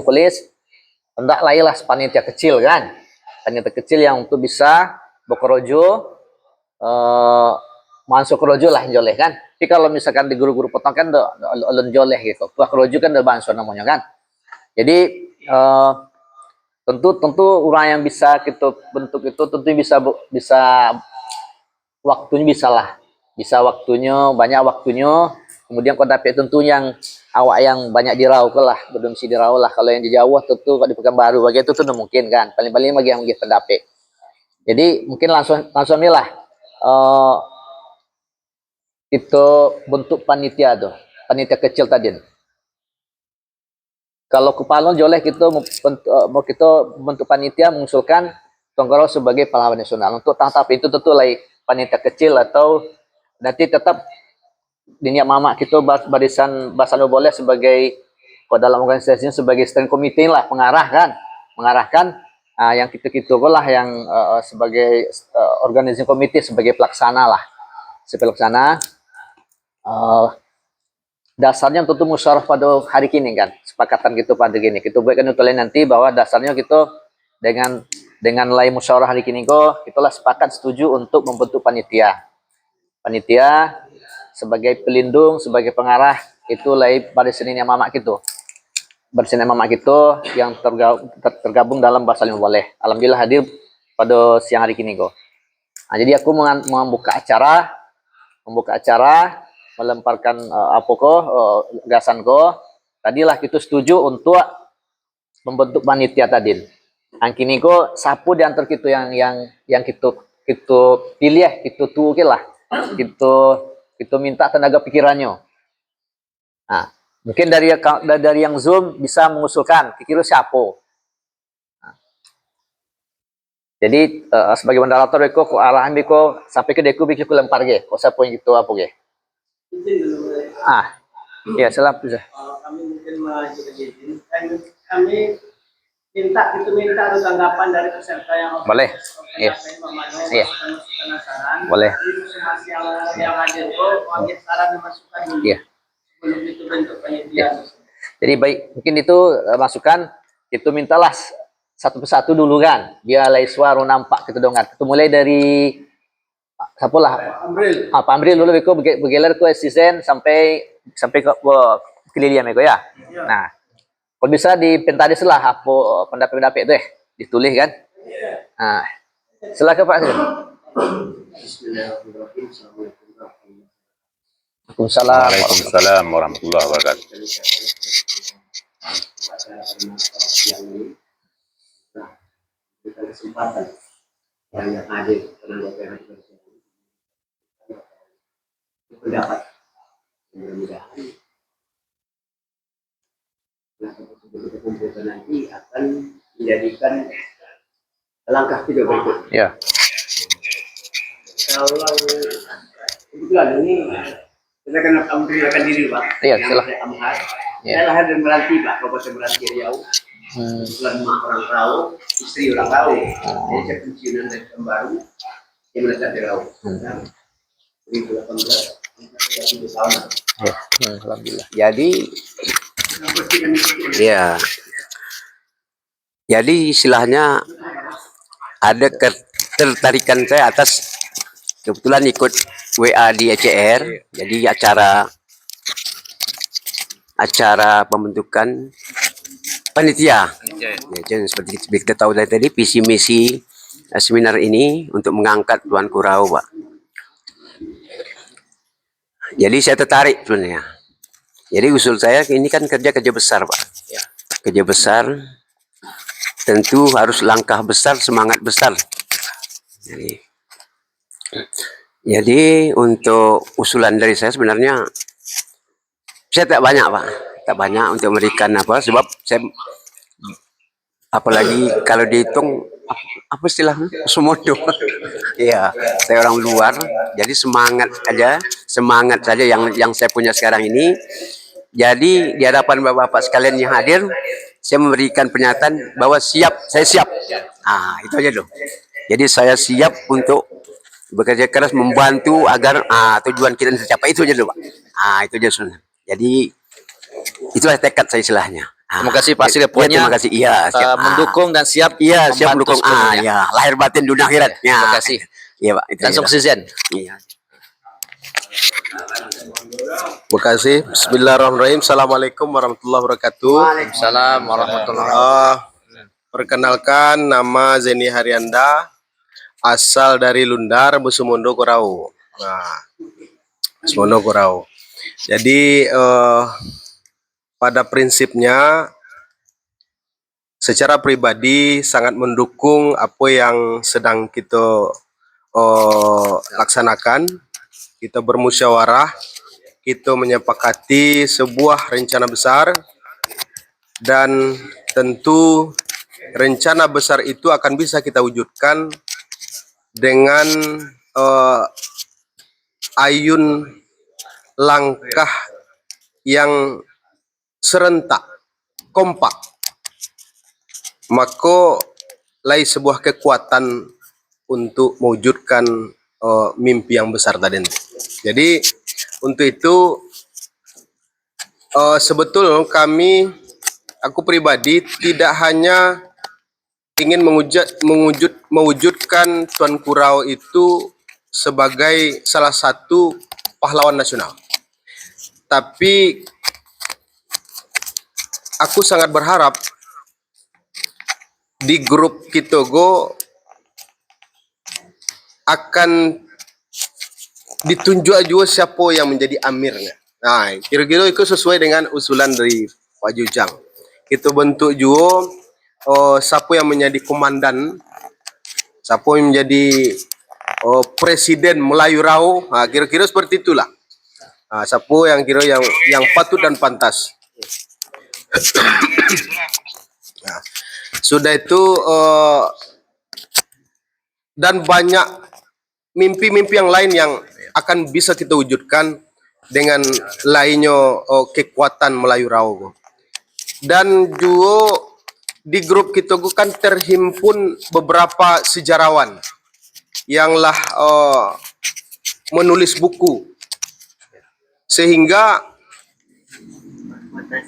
Mukolis, hendaklah panitia kecil kan, panitia kecil yang untuk bisa bekerja masuk rojo lah joleh kan. Tapi kalau misalkan di guru-guru potong kan ulun joleh gitu. Kuah rojo kan udah banso namanya kan. Jadi tentu orang yang bisa kita bentuk itu tentu bisa waktunya bisa waktunya banyak waktunya. Kemudian kalau dapat tentu yang awak yang banyak dirau lah, berdumsi dirau lah. Kalau yang di Jawa tentu kalau di Pekanbaru bagi itu tuh mungkin kan. Paling-paling bagi yang pendapat. Jadi mungkin langsung nih lah. Itu bentuk panitia tuh, panitia kecil tadi. Kalau kepala joleh kita mau kita bentuk panitia mengusulkan Tonggoro sebagai pahlawan nasional. Untuk tahap itu tentu lagi panitia kecil atau nanti tetap diniak mama kita barisan Basano boleh sebagai dalam organisasinya sebagai stand committee lah, mengarahkan yang kita lah yang sebagai organizing committee sebagai pelaksana lah, dasarnya tentu musyawarah pada hari kini kan, sepakatan gitu pada gini kita buatkan utulan nanti bahwa dasarnya kita dengan lain musyawarah hari kini itulah sepakat setuju untuk membentuk panitia sebagai pelindung, sebagai pengarah itu lain barisannya mama gitu, barisannya mama gitu yang tergabung dalam Basal Boleh. Alhamdulillah hadir pada siang hari kini nah, jadi aku membuka acara melemparkan gagasan tadilah kita setuju untuk membentuk panitia tadi. Yang kini sapu di antar kita yang kita pilih, kita tuh lah, kita minta tenaga pikirannya. Nah, mungkin dari yang Zoom bisa mengusulkan kira siapa. Nah, jadi sebagai moderator aku arahan sampai ke deku bikin lempar kok siapa yang gitu apa ya salam bisa. Kami mungkin izin, kami minta tanggapan dari peserta yang boleh. Iya. Boleh. Yang hadir saran dan masukan dulu. Iya. Sebelum itu bentuk panitia. Jadi baik, mungkin itu masukan itu mintalah satu persatu dulu kan, biar suara nampak gitu dong. Itu mulai dari siapa lah? Pak Amril dulu beko begelar ke asisten sampai ke kelilian beko ya. Nah, kalau bisa di pentadis lah apa pendapat itu ditulis kan. Nah, silakan Pak. Waalaikumsalam warahmatullahi wabarakatuh. Kesempatan yang hadir pendapat mudah-mudahan kumpulkan nanti akan menjadikan langkah kita berikut. Ya. Kalau kebetulan ini kita akan memperkenalkan diri Pak. Iya, silakan. Amhar. Saya lahir dan meranti Pak, Kabupaten Meranti Riau. Kebetulan mak orang Riau, istri orang Riau. Jadi saya pensiunan dari Pekanbaru yang menetap di Riau. 2018. Ya, alhamdulillah. Jadi ya. Jadi istilahnya ada ketertarikan saya atas kebetulan ikut WA di ECR. Jadi acara pembentukan panitia. Ya, seperti kita tahu dari tadi visi misi seminar ini untuk mengangkat Tuan Kurau, Pak. Jadi saya tertarik sebenarnya. Jadi usul saya ini kan kerja besar, Pak. Ya. Kerja besar tentu harus langkah besar, semangat besar. Jadi untuk usulan dari saya sebenarnya saya tak banyak, Pak. Tak banyak untuk memberikan sebab saya apalagi kalau dihitung apa istilahnya sumodo. Iya, saya orang luar, jadi semangat saja yang saya punya sekarang ini. Jadi di hadapan bapak-bapak sekalian yang hadir, saya memberikan pernyataan bahwa saya siap. Itu aja loh. Jadi saya siap untuk bekerja keras membantu agar tujuan kita tercapai, itu aja loh Pak. Itu aja sebenarnya. Jadi itulah tekad saya istilahnya. Terima kasih Pak Sri Ya, poinnya terima kasih. Iya, siap. mendukung dan siap Iya, siap membantu mendukung. sepenuhnya. Ya, lahir batin dunia akhirat. Ya. Terima kasih. Iya, Pak. Itu Dan aja. sukses Zen. Iya. Terima kasih. Bismillahirrahmanirrahim. Assalamualaikum warahmatullahi wabarakatuh. Waalaikumsalam warahmatullahi wabarakatuh. Perkenalkan, nama Zeni Haryanda, asal dari Lundar, Busumondo, Kurau. Nah, Busumondo, Kurau. Jadi pada prinsipnya, secara pribadi sangat mendukung apa yang sedang kita laksanakan. Kita bermusyawarah, kita menyepakati sebuah rencana besar, dan tentu rencana besar itu akan bisa kita wujudkan dengan ayun langkah yang serentak, kompak. Maka lai sebuah kekuatan untuk mewujudkan mimpi yang besar tadi. Jadi untuk itu sebetulnya aku pribadi tidak hanya ingin mewujudkan Tuan Kurau itu sebagai salah satu pahlawan nasional, tapi aku sangat berharap di grup kita akan ditunjuk juga siapa yang menjadi amirnya. Nah, kira-kira itu sesuai dengan usulan dari Pak Jujang. Kita bentuk juga siapa yang menjadi komandan, siapa yang menjadi presiden Melayu Rau. Nah, kira-kira seperti itulah. Nah, siapa yang kira yang patut dan pantas. Nah, sudah itu dan banyak mimpi-mimpi yang lain yang akan bisa kita wujudkan dengan lainnya kekuatan Melayu Rau. Dan juga di grup kita kan terhimpun beberapa sejarawan yang lah menulis buku, sehingga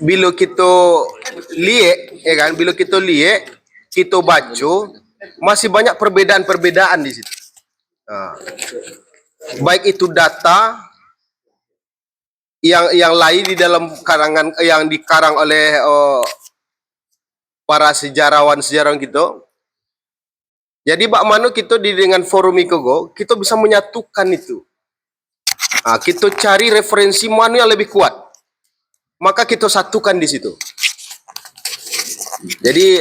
bila kita lihat, ya kan, bila kita lihat, kita baca, masih banyak perbedaan-perbedaan di situ. Nah, baik itu data yang lain di dalam karangan yang dikarang oleh para sejarawan kita. Jadi bak mano kita dengan forum Ikogo, kita bisa menyatukan itu. Nah, kita cari referensi mana yang lebih kuat, maka kita satukan di situ. Jadi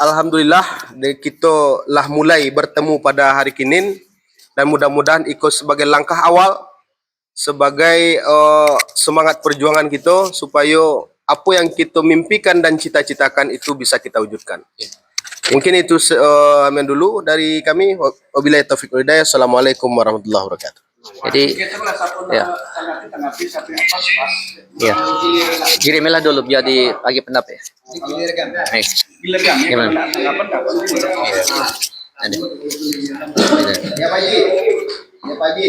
alhamdulillah kita lah mulai bertemu pada hari kini, dan mudah-mudahan ikut sebagai langkah awal, sebagai semangat perjuangan kita supaya apa yang kita mimpikan dan cita-citakan itu bisa kita wujudkan. Mungkin itu dulu dari kami. Wabillahi taufiq wal hidayah. Assalamualaikum warahmatullahi wabarakatuh. Jadi ya. Ya. Kirimilah dulu biar bagi pendapat ya. Baik. Gimana? Ada. Ya Pak Haji. Ya Pak Haji.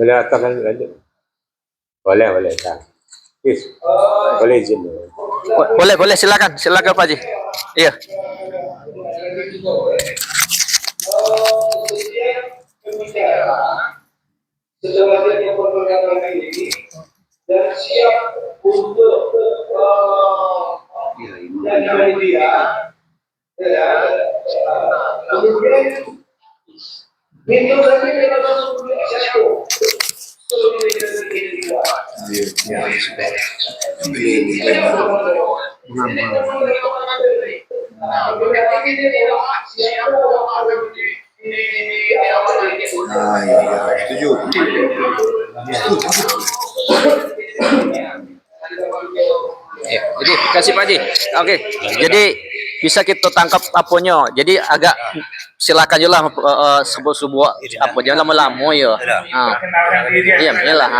Boleh katakan lanjut. Boleh tak. Yes. Boleh izin. Boleh silakan Pak Haji. Iya. Dan siap untuk menjadi dia, kemudian minta lagi dengan satu Jadi kasih Pak Haji. Oke. Jadi bisa kita tangkap aponya. Jadi agak silakan juga lah sebuah apa jangan lama-lama ya. Ah. Iya, iyalah.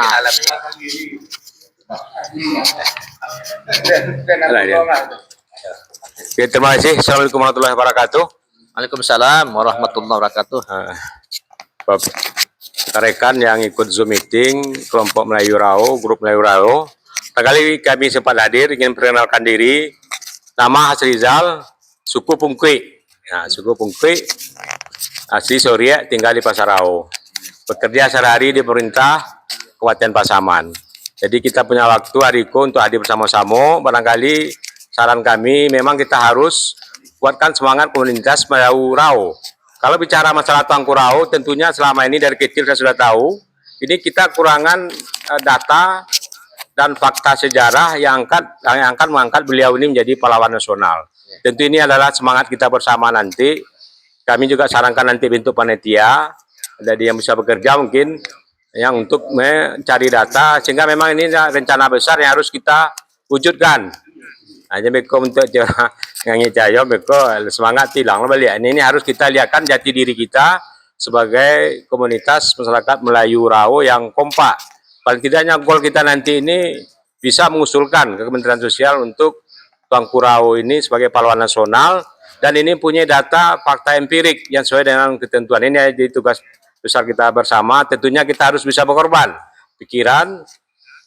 Ya, terima kasih. Assalamualaikum warahmatullahi wabarakatuh. Waalaikumsalam warahmatullahi wabarakatuh. rekan yang ikut Zoom meeting kelompok Melayu Rao, grup Melayu Rao. Kali kami sempat hadir ingin perkenalkan diri. Nama Hasrizal, suku Pungkui. Nah, suku Pungkui asli Soria, tinggal di Pasar Rao. Bekerja sehari-hari di pemerintah Kabupaten Pasaman. Jadi kita punya waktu hariku untuk hadir bersama-sama. Barangkali saran kami memang kita harus kuatkan semangat komunitas Melayu Rao. Kalau bicara masalah Tuanku Rao, tentunya selama ini dari kecil saya sudah tahu, ini kita kurangan data dan fakta sejarah yang akan mengangkat beliau ini menjadi pahlawan nasional. Tentu ini adalah semangat kita bersama nanti. Kami juga sarankan nanti bentuk panitia, jadi yang bisa bekerja mungkin yang untuk mencari data, sehingga memang ini rencana besar yang harus kita wujudkan. Aja beko untuk ngangi cayo beko semangat tilang balik. Ini harus kita lihatkan jati diri kita sebagai komunitas masyarakat Melayu Rao yang kompak. Paling tidaknya goal kita nanti ini bisa mengusulkan ke Kementerian Sosial untuk Tuanku Rao ini sebagai pahlawan nasional, dan ini punya data fakta empirik yang sesuai dengan ketentuan. Ini jadi tugas besar kita bersama. Tentunya kita harus bisa berkorban pikiran,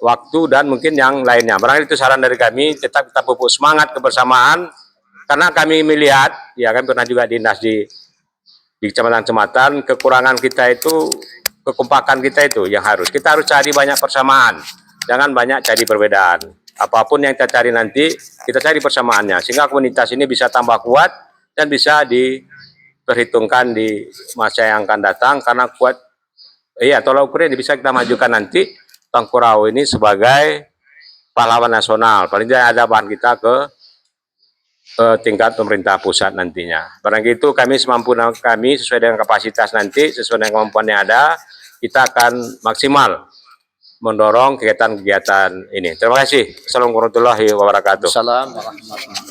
waktu, dan mungkin yang lainnya. Barangkali itu saran dari kami, tetap kita pupuk semangat kebersamaan, karena kami melihat, ya kami pernah juga dinas di kecamatan-kecamatan, kekurangan kita itu, kekompakan kita itu yang kita harus cari banyak persamaan, jangan banyak cari perbedaan. Apapun yang kita cari nanti, kita cari persamaannya, sehingga komunitas ini bisa tambah kuat dan bisa diperhitungkan di masa yang akan datang, karena kuat, tolak ukurnya bisa kita majukan nanti Tuanku Rao ini sebagai pahlawan nasional. Paling tidak ada bahan kita ke tingkat pemerintah pusat nantinya. Barangkali itu kami semampu kami sesuai dengan kapasitas nanti, sesuai dengan kemampuan yang ada, kita akan maksimal mendorong kegiatan-kegiatan ini. Terima kasih. Assalamualaikum warahmatullahi wabarakatuh. Salam warahmatullahi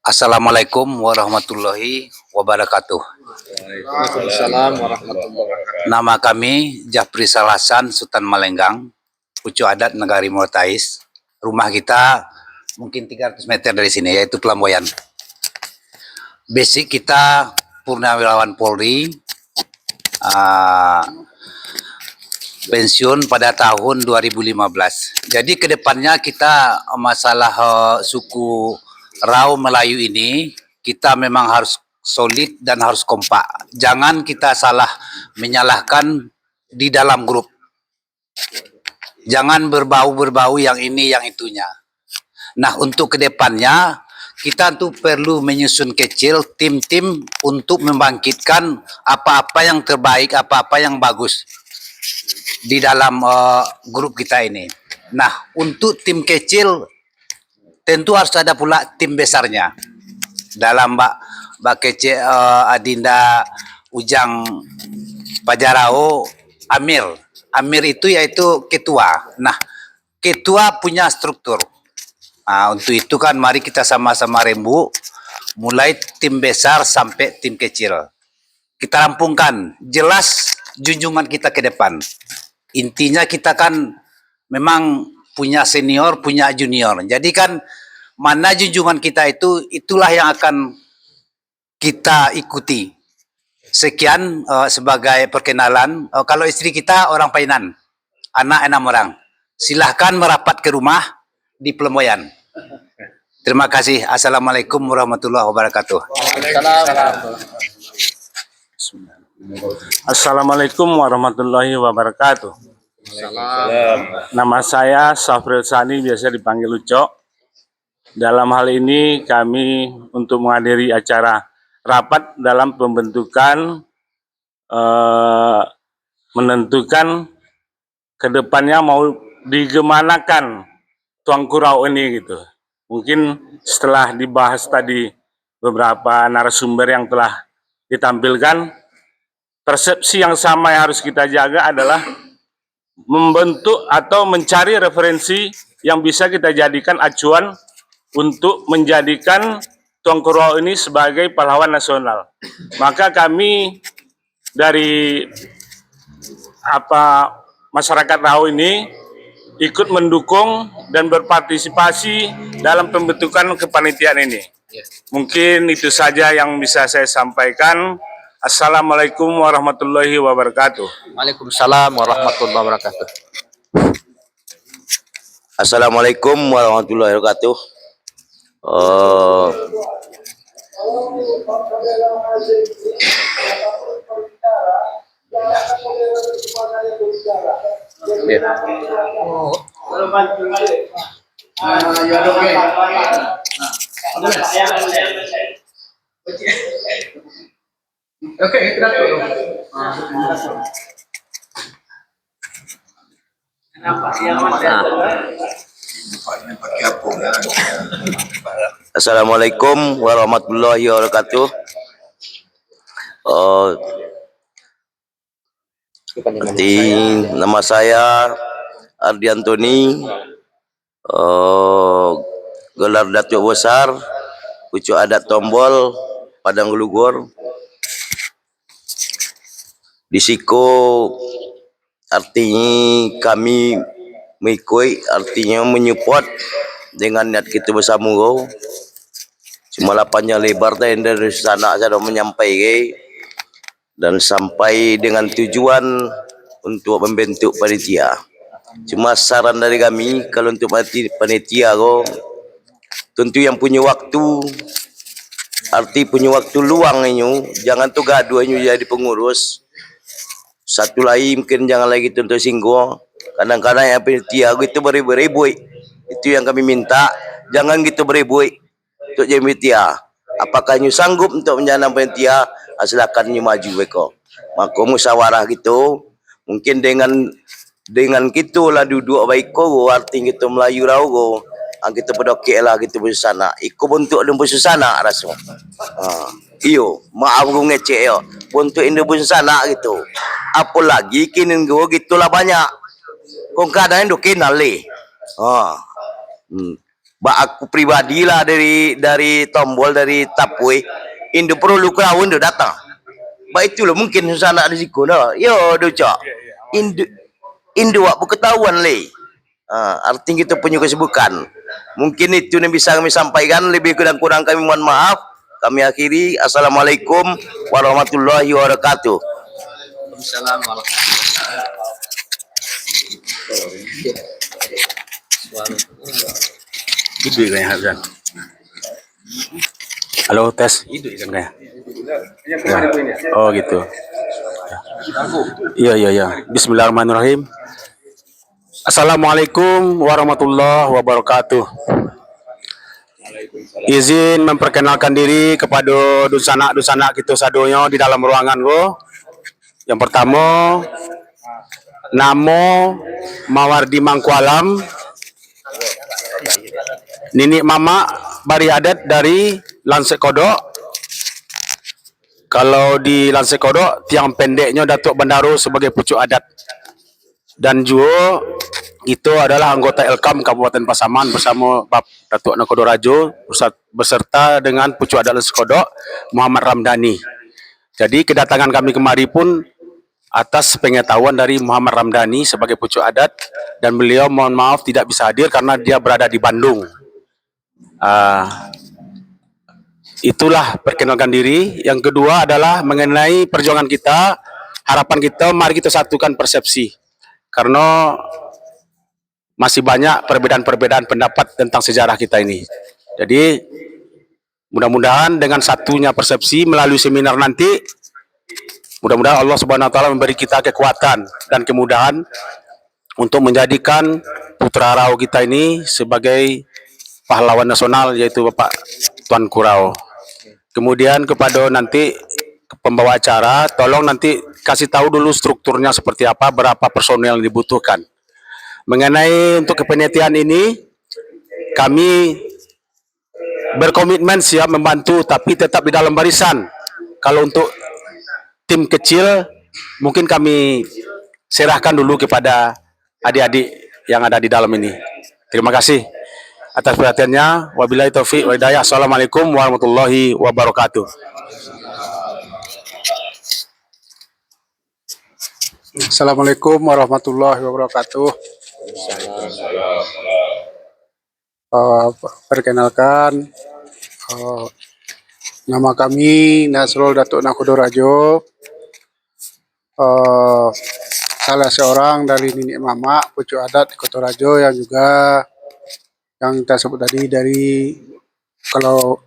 Assalamualaikum warahmatullahi wabarakatuh. Waalaikumsalam warahmatullahi wabarakatuh. Nama kami Japri Salasan, Sultan Malenggang, Pucuk Adat Negari Motais. Rumah kita mungkin 300 meter dari sini, yaitu Pelamboyan. Basic kita Purnawirawan Polri, pensiun pada tahun 2015. Jadi kedepannya kita masalah suku Rao Melayu ini, kita memang harus solid dan harus kompak. Jangan kita salah menyalahkan di dalam grup. Jangan berbau-berbau yang ini yang itunya. Nah, untuk kedepannya kita tuh perlu menyusun kecil tim-tim untuk membangkitkan apa-apa yang terbaik, apa-apa yang bagus di dalam grup kita ini. Nah, untuk tim kecil tentu harus ada pula tim besarnya. Dalam Mbak Kece, Adinda, Ujang, Pajarao, Amir. Amir itu yaitu ketua. Nah, ketua punya struktur. Nah, untuk itu kan mari kita sama-sama rembu, mulai tim besar sampai tim kecil. Kita rampungkan, jelas junjungan kita ke depan. Intinya kita kan memang punya senior, punya junior. Jadi kan mana junjungan kita itu, itulah yang akan kita ikuti. Sekian sebagai perkenalan. Kalau istri kita orang Painan, anak 6 orang. Silahkan merapat ke rumah di Pelamboyan. Terima kasih. Assalamualaikum warahmatullahi wabarakatuh. Assalamualaikum warahmatullahi wabarakatuh. Nama saya Safril Sani, biasa dipanggil Ucok. Dalam hal ini kami untuk menghadiri acara rapat dalam pembentukan menentukan kedepannya mau digemanakan Tuanku Rao ini gitu. Mungkin setelah dibahas tadi beberapa narasumber yang telah ditampilkan, persepsi yang sama yang harus kita jaga adalah membentuk atau mencari referensi yang bisa kita jadikan acuan untuk menjadikan Tuanku Rao ini sebagai pahlawan nasional. Maka kami dari masyarakat Rao ini ikut mendukung dan berpartisipasi dalam pembentukan kepanitiaan ini. Mungkin itu saja yang bisa saya sampaikan. Assalamualaikum warahmatullahi wabarakatuh. Waalaikumsalam warahmatullahi wabarakatuh. Assalamualaikum warahmatullahi wabarakatuh. Assalamualaikum warahmatullahi wabarakatuh. Nama saya Ardi Antoni, gelar Datuk Besar, Pucuk Adat Tombol, Padang Gelugor. Disiko artinya kami mengikut, artinya menyupport dengan niat kita bersama kau. Cuma panjang lebar dari sana saya dah menyampaikan dan sampai dengan tujuan untuk membentuk panitia. Cuma saran dari kami kalau untuk panitia kau tentu yang punya waktu, arti punya waktu luang ini, jangan tu gaduh ini jadi pengurus. Satu lagi mungkin jangan lagi untuk singgung. Kadang-kadang yang panitia itu beribu-ribu. Itu yang kami minta, jangan gitu beribu untuk jadi panitia. Apakah you sanggup untuk menjadi panitia? Silakan you maju beko. Maka musyawarah gitu. Mungkin dengan gitulah duduk baik ko, arti gitu Melayu rau ko. Kita berdokek lah gitu bersana. Iko bentuk dan bersana rasa. Iyo, maaf gue ngecek yo. Bentuk Indo bersana gitu. Apalagi kini gue gitulah banyak. Kau kadang itu kenal le. Aku pribadi lah dari Tombol, dari Tapui. Indo perlu kau Indo datang. Baik itu loh mungkin sana di situ dah. Yo doca. Indo aku ketahuan le. Artinya kita punya kesibukan. Mungkin itu yang bisa kami sampaikan. Lebih kurang kami mohon maaf. Kami akhiri. Assalamualaikum warahmatullahi wabarakatuh. Waalaikumsalam warahmatullahi wabarakatuh. Itu kayaknya Hazan. Halo tes. Itu kan kayak. Ya. Oh gitu. Iya. Bismillahirrahmanirrahim. Assalamualaikum warahmatullahi wabarakatuh. Izin memperkenalkan diri kepada dusana kita sadonya di dalam ruangan go. Yang pertama, nama Mawardi Mangkualam, Nini Mama Bari Adat dari Lansek Kodok. Kalau di Lansek Kodok, tiang pendeknya Datuk Bendaru sebagai pucuk adat. Dan juga itu adalah anggota Elkam Kabupaten Pasaman bersama Bap Datuk Nakodo Rajo beserta dengan pucuk adat Lansek Kodok Muhammad Ramdhani. Jadi kedatangan kami kemari pun atas pengetahuan dari Muhammad Ramdhani sebagai pucuk adat, dan beliau mohon maaf tidak bisa hadir karena dia berada di Bandung. Itulah perkenalkan diri. Yang kedua adalah mengenai perjuangan kita, harapan kita, mari kita satukan persepsi. Karena masih banyak perbedaan-perbedaan pendapat tentang sejarah kita ini. Jadi mudah-mudahan dengan satunya persepsi melalui seminar nanti, mudah-mudahan Allah Subhanahu wa taala memberi kita kekuatan dan kemudahan untuk menjadikan putra Rau kita ini sebagai pahlawan nasional, yaitu Bapak Tuan Kurau. Kemudian kepada nanti pembawa acara, tolong nanti kasih tahu dulu strukturnya seperti apa, berapa personel yang dibutuhkan. Mengenai untuk kepanitiaan ini, kami berkomitmen siap membantu, tapi tetap di dalam barisan. Kalau untuk tim kecil, mungkin kami serahkan dulu kepada adik-adik yang ada di dalam ini. Terima kasih atas perhatiannya. Wabillahi taufiq wa hidayah. Assalamualaikum warahmatullahi wabarakatuh. Assalamualaikum warahmatullahi wabarakatuh. Perkenalkan, Eh, Nama kami Nasrul Datuk Nakhodo Rajo. Salah seorang dari nenek mama pucuk adat di Kota Rajo yang juga yang kita sebut tadi dari kalau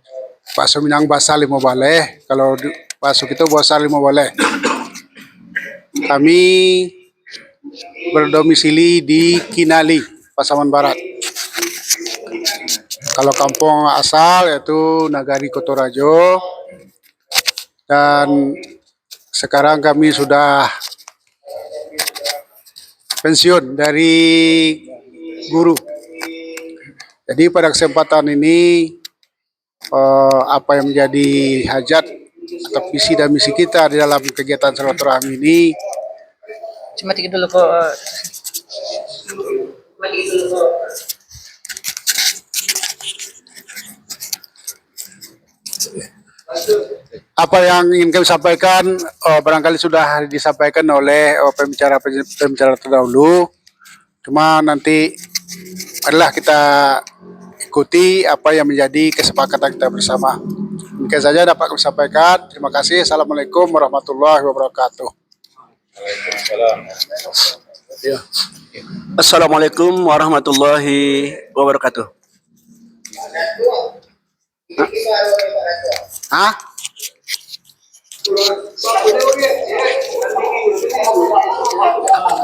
bakso Minang bahasa Limo Baleh, kalau bakso itu bahasa Limo Baleh. Kami berdomisili di Kinali, Pasaman Barat. Kalau kampung asal yaitu Nagari Kotorajo, dan sekarang kami sudah pensiun dari guru. Jadi pada kesempatan ini apa yang menjadi hajat atau visi dan misi kita di dalam kegiatan silaturahmi ini, Cuma dikit dulu kok. apa yang ingin kami sampaikan barangkali sudah disampaikan oleh pembicara terdahulu. Cuma nanti adalah kita ikuti apa yang menjadi kesepakatan kita bersama. Mungkin saja dapat kami sampaikan. Terima kasih. Assalamualaikum warahmatullahi wabarakatuh. Assalamualaikum warahmatullahi wabarakatuh. Hah?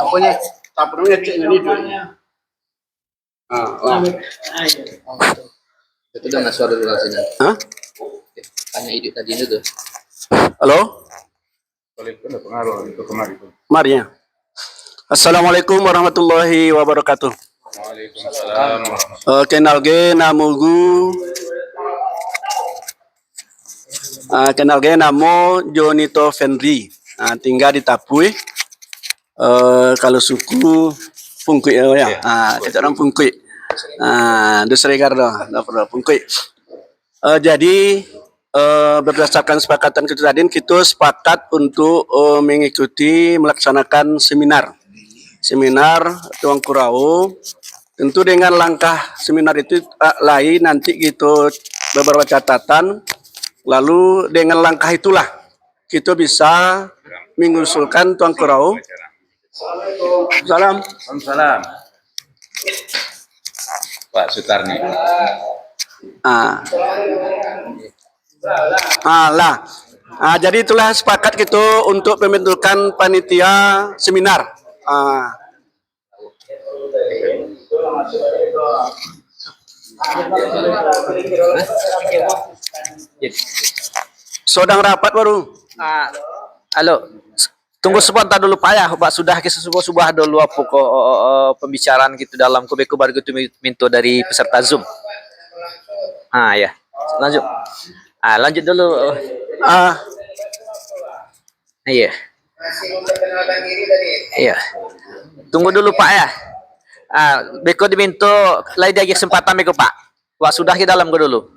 Apanya? Tak perlu cek ini dulu. Itu udah nggak suara dulu sini. Hah? Tanya ide tadi itu tuh. Halo? Mari ya. Assalamualaikum warahmatullahi wabarakatuh. Kenal ge namugu. Kenal ge namo Jonito Fenri. Tinggal di Tapui. Kalau suku Pungkui ya. Kita orang Pungkui. Desregardo, Pungkui. Jadi berdasarkan kesepakatan kita tadi, kita sepakat untuk mengikuti melaksanakan seminar Tuang Kurau. Tentu dengan langkah seminar itu lain nanti kita beberapa catatan. Lalu dengan langkah itulah kita bisa mengusulkan Tuang Kurau. Salam. Salam. Pak Sutarni. Jadi itulah sepakat kita untuk pembentukan panitia seminar. Sodang rapat baru. Halo. Tunggu sebentar dulu Pak ya, Pak sudah subah dulu apa kok pembicaraan gitu dalam kubeko baru gitu minta dari peserta Zoom. Ya. Lanjut. Lanjut dulu. Iya. Iya. Tunggu dulu Pak ya. Beko diminta lagi dia kesempatan beko Pak. Wah sudah ke dalam gue dulu.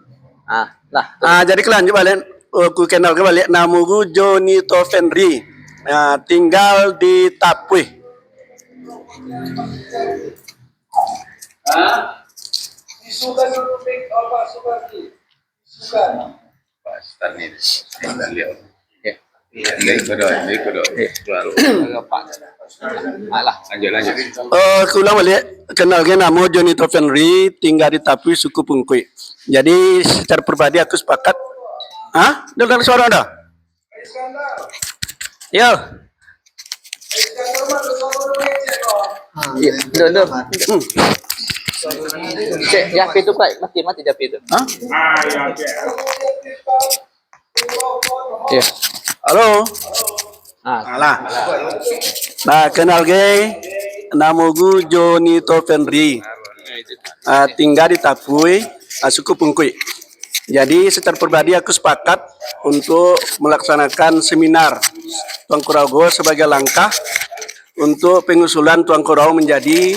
Jadi kelanjut balik. Aku kenal kembali. Namuku Jonito Fenri. Tinggal di Tapui. Isukan dulu apa Sukarti? Isukan. Aku ulang balik. Kenalkan nama Jonito Fenri, tinggal di Tapui, suku Pungkui. Jadi secara pribadi aku sepakat. Dengar suara anda? Yo. Cek, ya itu Pak, mati tapi itu. Iya. Halo. Kenal ge, namugu Jonito Fenri. Tinggal di Tapui, suku Pungkui. Jadi secara pribadi aku sepakat untuk melaksanakan seminar Tuang Kurau sebagai langkah untuk pengusulan Tuang Kurau menjadi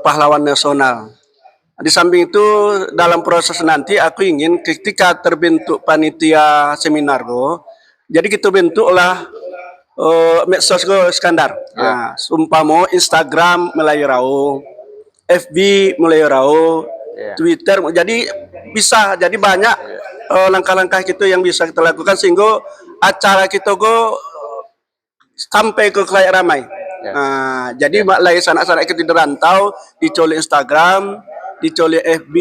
pahlawan nasional. Di samping itu dalam proses nanti aku ingin ketika terbentuk panitia seminar jadi kita bentuklah medsos Iskandar. Sumpamo Instagram Melayu Rao, FB Melayu Rao, Iya. Twitter. Jadi bisa, jadi banyak langkah-langkah gitu yang bisa kita lakukan sehingga acara kita go sampai ke khalayak ramai. Nah, jadi mak lai sanak-sanak kita di rantau, dicolek Instagram, dicolek FB,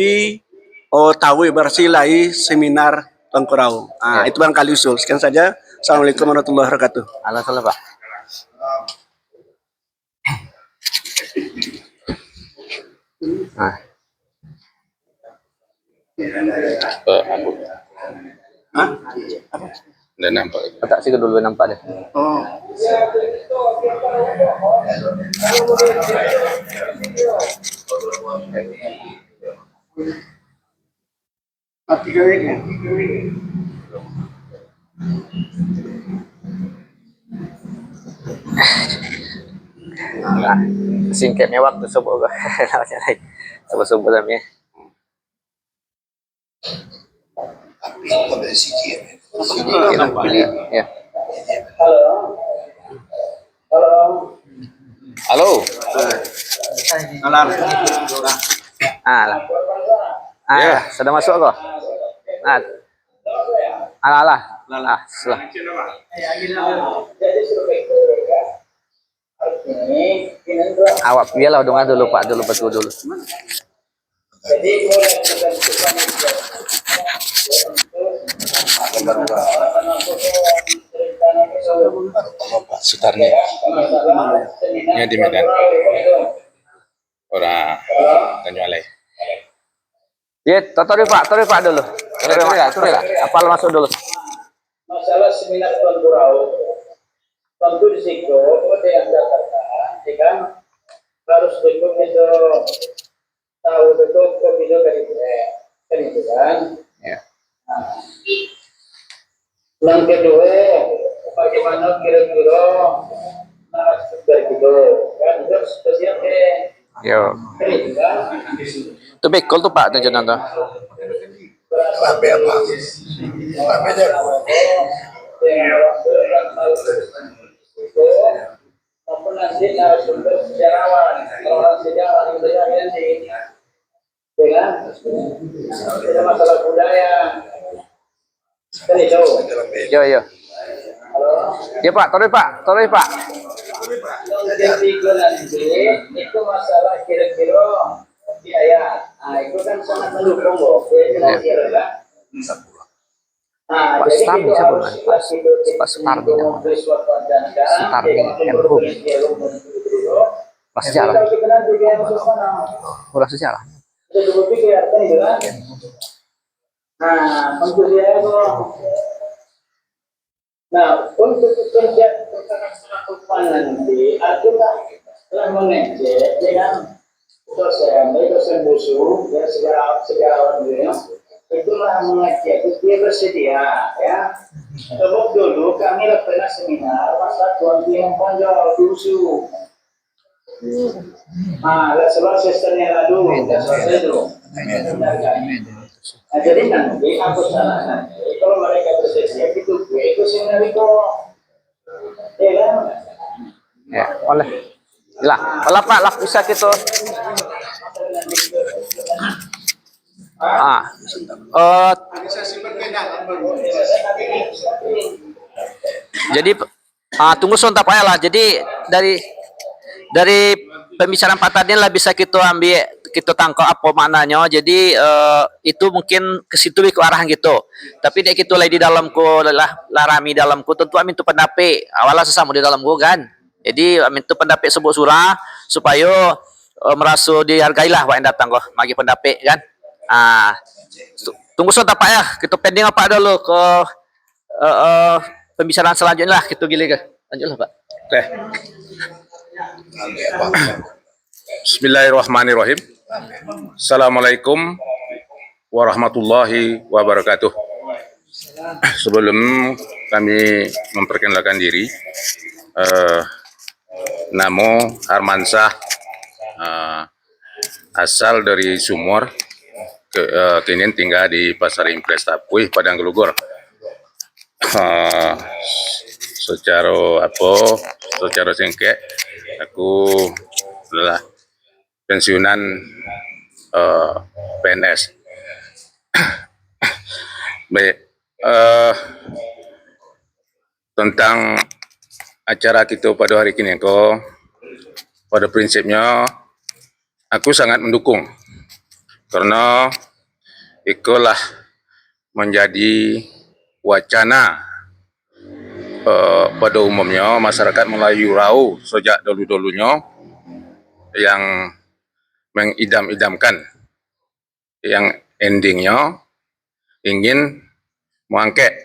tahu bersilai seminar Tongkorau. Itu barangkali usul. Sekian saja. Assalamualaikum warahmatullahi wabarakatuh. Salah Pak. Nah. Dan nampak. Tak sih dulu nampak deh. Oh. Nah, singkatnya waktu subuh gua. Subuh-subuh namanya. Ya. Halo. Ya, sudah masuk kok. Alah. Sudah. Awak biarlah dongan dulu Pak, betul dulu. Sutarni. Ini di Medan. Orang Tanjung Ya, tori Pak dulu. Tori. Apal masuk dulu. Masalah seminar Tuan Gurau, tentu di situ ada yang dikatakan, ya kan, harus betul itu tahu betul video dari kan itu kan. Ya. Yang kedua, bagaimana kira-kira narasumber gitu, kan itu harus siap Yo. Itu bekol tuh Pak tunjukan tuh. Maupun nanti narasumber sejarawan, orang sejarah yang berjaya di, dengan tidak masalah budaya, kan itu. Yo. Ya Pak, tori Pak. Yang ketiga nanti itu masalah kira-kira biaya. Nah, itu kan sangat mendukung loh. Kira-kira. Nah, Pak jadi Starmi itu siapa harus namanya? Pak Starmi namanya. Starmi Enhub. Pas sejarah. Udah sejarah. Nah, untuk dia itu. Nah, untuk kerja nanti, adalah telah mengecek dengan dosen musuh, ya sejarawan dia, itulah mengecek, itu dia bersedia, ya. Sebab dulu kami lakukan seminar masa Tuan yang panjang musuh. Nah, sebab sistemnya lalu, selesai dulu. Nah, jadi nanti aku salah kalau mereka bersedia itu seminar itu, ya kan? Ya, oleh. Lah Pak, bisa gitu. Jadi tunggu sebentar Pak ya lah. Jadi dari pembicaraan Pak tadi lah bisa kita ambil, kita tangkap apa maknanya. Jadi itu mungkin ke situ ke arah gitu. Tapi dek kita lagi di dalamku lah rami dalamku tentu amin tu pendapat awalnya sesama di dalamku kan. Jadi amin tu pendapat sebut surah supaya merasa dihargai lah yang datang kok bagi pendapat kan. Tunggu sebentar Pak ya. Kita pending apa dulu ke pembicaraan selanjutnya lah. Kita gili ke. Lanjutlah Pak. Oke. Bismillahirrahmanirrahim. Assalamualaikum warahmatullahi wabarakatuh. Sebelum kami memperkenalkan diri, nama Armansyah, asal dari Sumur, kini tinggal di Pasar Impres Tapuih, Padang Gelugor. Secara singkat, aku adalah pensiunan PNS. Baik, tentang acara kita pada hari ini kok, pada prinsipnya aku sangat mendukung karena itulah menjadi wacana pada umumnya masyarakat Melayu Rau sejak dulu-dulunya yang mengidam-idamkan, yang endingnya ingin mengangkat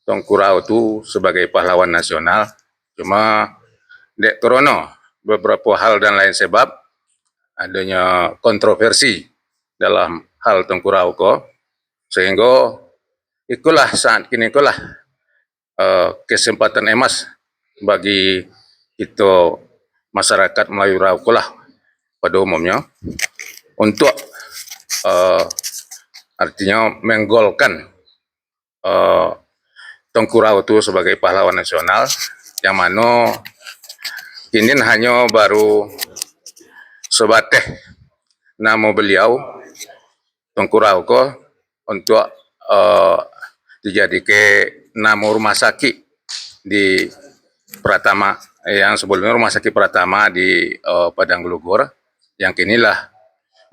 Tuanku Rau itu sebagai pahlawan nasional. Cuma dek krono beberapa hal dan lain sebab adanya kontroversi dalam hal Tuanku Rau ko, sehingga itulah saat kini itulah kesempatan emas bagi kita masyarakat Melayu Rau ko lah pada umumnya untuk artinya menggolkan Tuanku Rau itu sebagai pahlawan nasional, yang mana kini hanya baru sebatas nama beliau Tuanku Rau ko untuk dijadikan nama rumah sakit di Pratama, yang sebelumnya rumah sakit Pratama di Padang Gelugur, yang kinilah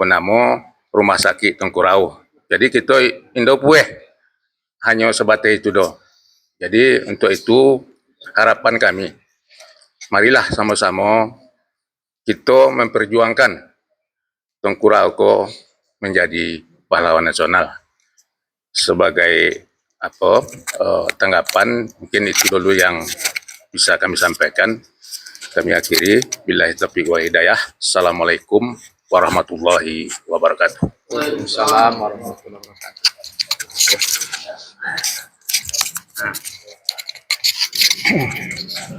penama rumah sakit Tuanku Rau. Jadi kita Indo pueh hanya sebatas itu doh. Jadi untuk itu harapan kami, marilah sama-sama kita memperjuangkan Tuanku Rau ko menjadi pahlawan nasional. Sebagai tanggapan, mungkin itu dulu yang bisa kami sampaikan. Kami akhiri, billahi taufiq wal hidayah. Assalamualaikum warahmatullahi wabarakatuh. Waalaikumsalam warahmatullahi wabarakatuh.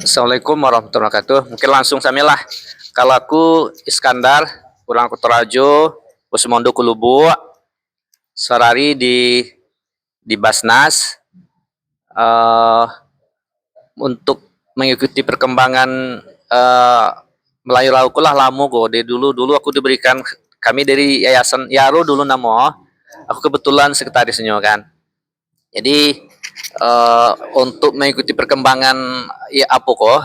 Assalamualaikum warahmatullahi wabarakatuh. Mungkin langsung samilah. Kalau aku Iskandar, kurang Kutorajo, Usmondo Kulubu, Sarari di Basnas, untuk mengikuti perkembangan Melayu Rauku lah lama kok. Dari dulu aku diberikan, kami dari Yayasan Yaro dulu nama, aku kebetulan sekretarisnya kan. Jadi untuk mengikuti perkembangan ya apa kok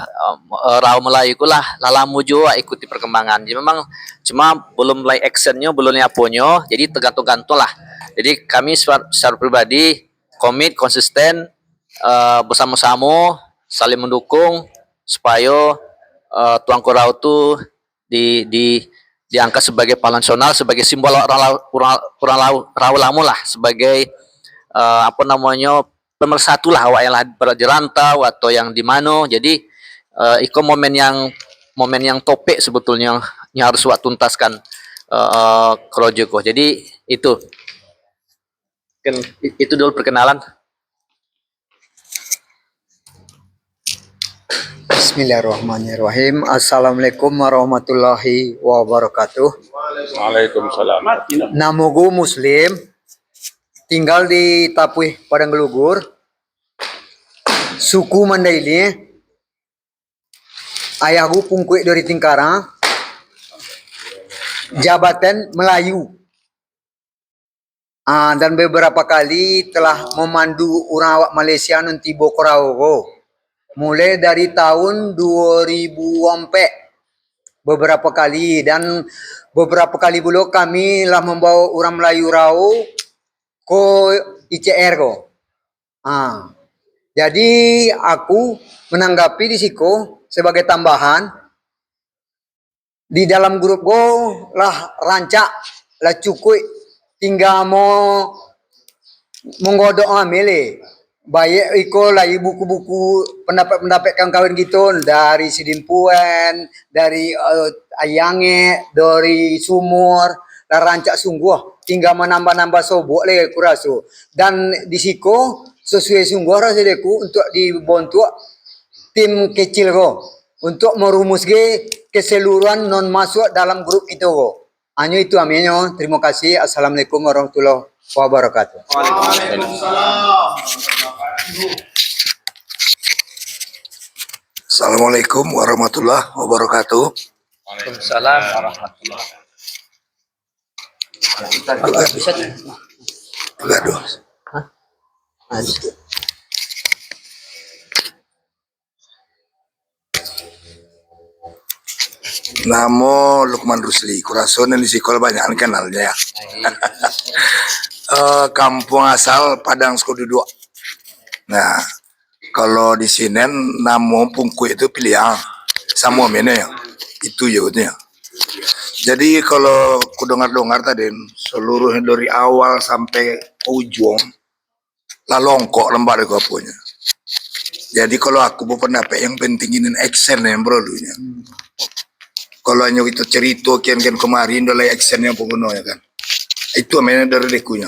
Rau Melayu ku lah lalamu juga ikuti perkembangan. Jadi memang cuma belum mulai actionnya, belum apanya, jadi tergantung-gantung lah. Jadi kami secara pribadi komit konsisten bersama-sama saling mendukung supaya Tuanku Rau tu diangkat sebagai pahlawan nasional, sebagai simbol orang Rau Lamu lah, sebagai pemersatu lah awak yang berada di rantau atau yang di mana. Jadi itu momen yang topik sebetulnya yang harus awak tuntaskan kerojoko. Jadi itu dulu perkenalan. Bismillahirrahmanirrahim. Assalamualaikum warahmatullahi wabarakatuh. Waalaikumsalam. Namogo Muslim, tinggal di Tapuih Padang Gelugur, suku Mandaili, ayahku Pungkuik dari Tingkarang, jabatan Melayu, dan beberapa kali telah memandu orang awak Malaysia nanti Bokorao, mulai dari tahun 2000 beberapa kali, dan beberapa kali pula kami lah membawa orang Melayu Rau ko ICR ko. Jadi aku menanggapi di siko sebagai tambahan di dalam grup go lah rancak lah cukup tinggal mau menggodok amele. Baik iko lagi buku-buku pendapat-pendapat kawan-kawan gitu dari Sidimpuan, dari Ayange, dari Sumur, lah rancak sungguh tinggal menambah-nambah sobok lagi aku rasa. Dan di siko sesuai sungguh rasa deku untuk dibentuk tim kecil ko untuk merumus keseluruhan non masuk dalam grup itu ko. Hanya itu aminyo. Terima kasih. Assalamualaikum warahmatullahi wabarakatuh. Assalamualaikum warahmatullahi wabarakatuh. Waalaikumsalam warahmatullahi wabarakatuh. Namo Lukman Rusli, Kurason di sekolah banyak kenalnya ya. Kampung asal Padang Skodudua. Nah, kalau di sini namo Pungku itu pilihan sama mana ya, itu ya. Jadi kalau ku dengar tadi seluruhnya dari awal sampai ujung lah longkok lembar aku punya. Jadi kalau aku berpendapat yang penting ini action yang dulunya. Kalau hanya kita cerita kian kemarin dari actionnya pokoknya kan. Itu mainnya dari dekunya.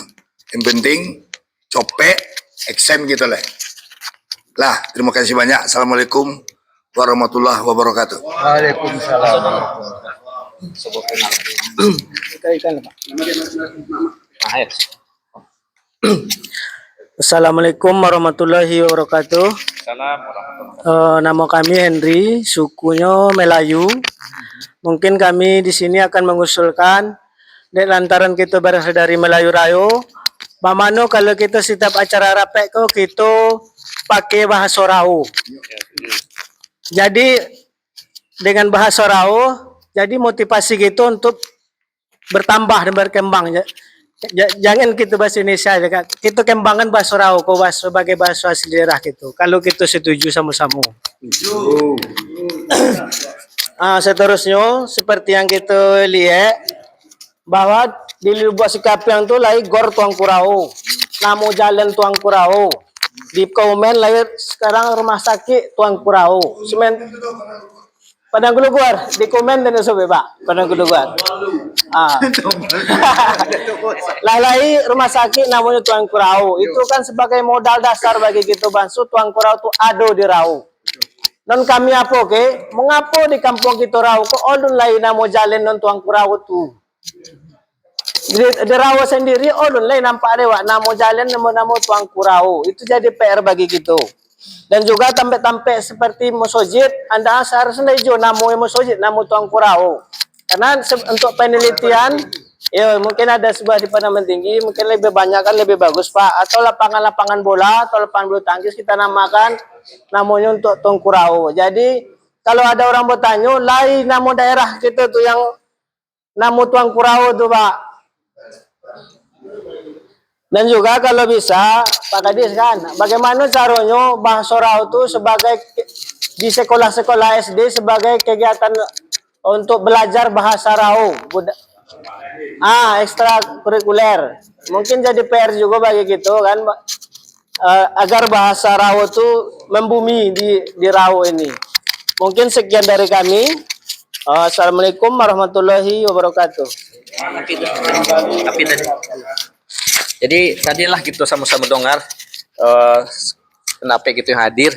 Yang penting copek action gitu lah. Lah, terima kasih banyak. Assalamualaikum warahmatullahi wabarakatuh. Waalaikumsalam. Assalamualaikum warahmatullahi wabarakatuh. Nama kami Henry, sukunya Melayu. Mungkin kami di sini akan mengusulkan, lantaran kita berasal dari Melayu Rayo, bagaimana kalau kita setiap acara rapek kita pakai bahasa Rau. Jadi dengan bahasa Rau, jadi motivasi kita untuk bertambah dan berkembang. Jangan kita bahasa Indonesia aja, kita kembangkan bahasa Rau sebagai bahasa asli daerah gitu. Kalau kita setuju sama-sama. Seterusnya seperti yang kita lihat bahwa di Lubuk Sikapiang tu lahir gor Tuang Kurau, namo jalan Tuang Kurau, di Kaumen lahir sekarang rumah sakit Tuang Kurau, semen Padang Guluguar di Kaumen dan sobe Pak Padang Guluguar. Lahir rumah sakit namanya Tuang Kurau, itu kan sebagai modal dasar bagi kita bantu Tuang Kurau tu ado di Rau. Non kami apa ke? Mengapa di kampung kita Rau kok odun lain namo jalan non Tuang Kurau tu? Di Rau sendiri odun lain nampak dewa namo jalan namo Tuang Kurau. Itu jadi PR bagi kita. Dan juga tampe-tampe seperti masjid, Anda seharusnya juga namo masjid namo Tuang Kurau. Karena untuk penelitian ya mungkin ada sebuah di Padang Tinggi, mungkin lebih banyak kan lebih bagus Pak. Atau lapangan-lapangan bola atau lapangan bulu tangkis kita namakan namanya untuk Tuang Kurau. Jadi kalau ada orang bertanya, lain nama daerah kita tuh yang nama Tuang Kurau tuh Pak. Dan juga kalau bisa Pak Kadis kan, bagaimana caranya bahasa Rau itu sebagai di sekolah-sekolah SD sebagai kegiatan untuk belajar bahasa Rau. Ekstrakurikuler. Mungkin jadi PR juga bagi kita kan, agar bahasa Rau itu membumi di Rau ini. Mungkin sekian dari kami. Assalamualaikum warahmatullahi wabarakatuh. Jadi tadilah kita sama-sama dengar kenapa kita hadir.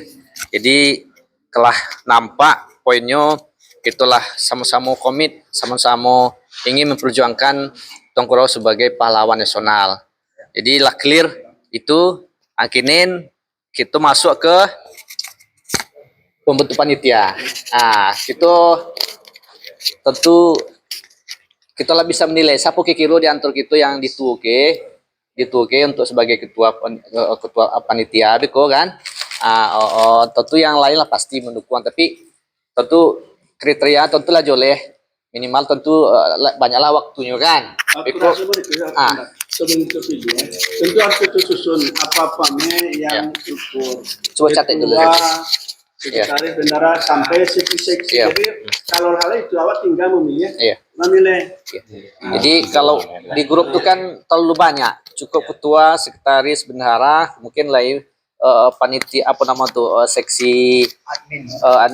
Jadi telah nampak poinnya itulah sama-sama komit, sama-sama ingin memperjuangkan Tuang Kurau sebagai pahlawan nasional. Jadi lah clear itu akhirnya kita masuk ke pembentuk panitia. Kita tentu kita lah bisa menilai siapa kira di antara kita yang dituke untuk sebagai ketua panitia beko kan. Tentu yang lain lah pasti mendukung, tapi tentu kriteria tentulah joleh minimal tentu banyaklah waktunya kan. Beko sebelum terpilih, tentu harus kita susun apa-apanya yang ukur. Coba catat dulu. Sekretaris bendara sampai seksi-seksi. Jadi kalau hal itu awak tinggal memilih. Jadi kalau di grup itu kan terlalu banyak, cukup ketua, sekretaris, bendahara, mungkin lain panitia apa nama tuh seksi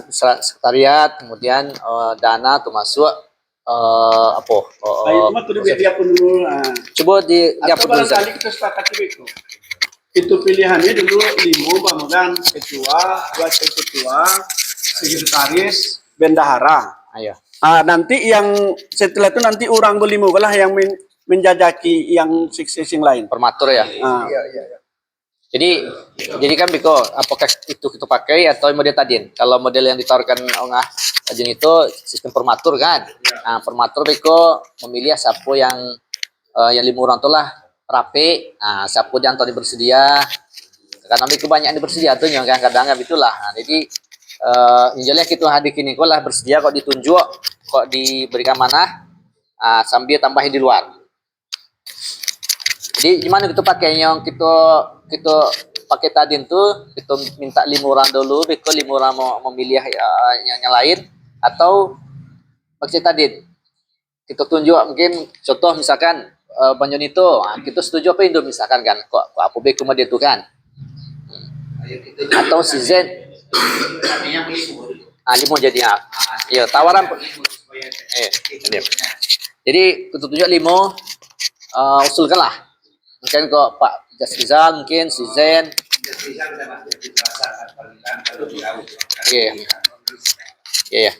sekretariat, kemudian dana tuh masuk coba di atau barangkali kita sepakati itu. Itu pilihannya dulu 5 bangunan ketua, wakil ketua, sekretaris, bendahara. Nanti yang setelah itu nanti orang berlima lah yang menjajaki yang seksi yang lain. Permatur ya. Jadi kan Biko, apakah itu kita pakai atau model tadi? Kalau model yang ditawarkan Ongah Ajun itu sistem permatur kan. Permatur Biko memilih siapa yang yang 5 orang tuh lah rapi. Nah, siapa yang Antoni bersedia, karena kebanyakan yang bersedia tuh yang kadang-kadang itulah. Nah, jadi injilnya kita hadir kini kok lah bersedia kok ditunjuk, kok diberikan mana, sambil tambahin di luar. Jadi gimana kita pakai yang kita pakai tadi itu, kita minta 5 orang dulu, kita 5 orang mau memilih yang lain, atau pakai tadi kita tunjuk mungkin contoh misalkan Banyon itu, kita setuju apa itu misalkan kan, kok apa beku dia itu kan, atau si Zen. Limo jadi ya tawaran. Jadi kita tunjuk 5, usulkanlah. Mungkin kok Pak Jasrizal, mungkin si Zen. Iya.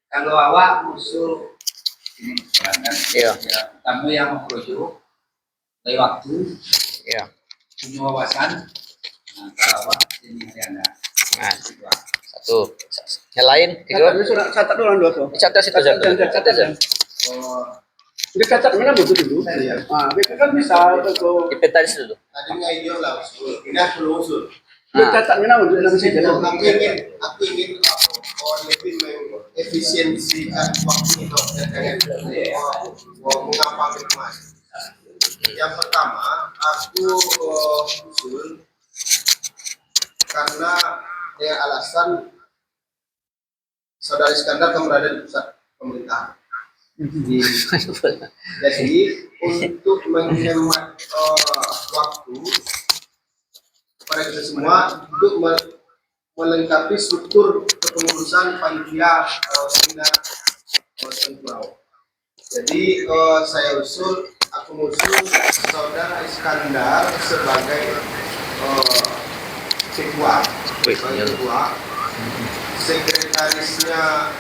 Kalau awak usul ini Iya. kamu yang mengrujuk dari waktu, punya wawasan, kalau awak ini ada. Nah, satu. Yang lain, Catat dulu dua tuh. Catat situ aja. Catat aja. Udah catat mana butuh dulu. Mereka kan bisa untuk Di peta di situ. Tadi nggak hijau lah usul. Ini aku belum usul. udah catat mana untuk dalam sini. Aku ingin lebih mengefisiensikan waktu untuk mengapa mas. Yang pertama, aku usul karena alasan Saudara Iskandar kan berada di pusat pemerintahan. Jadi untuk menghemat waktu pada kita semua untuk melengkapi struktur kepengurusan panitia seminar Tuangkurau. Jadi saya aku usul Saudara Iskandar sebagai ketua, sekretarisnya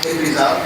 Henrizal,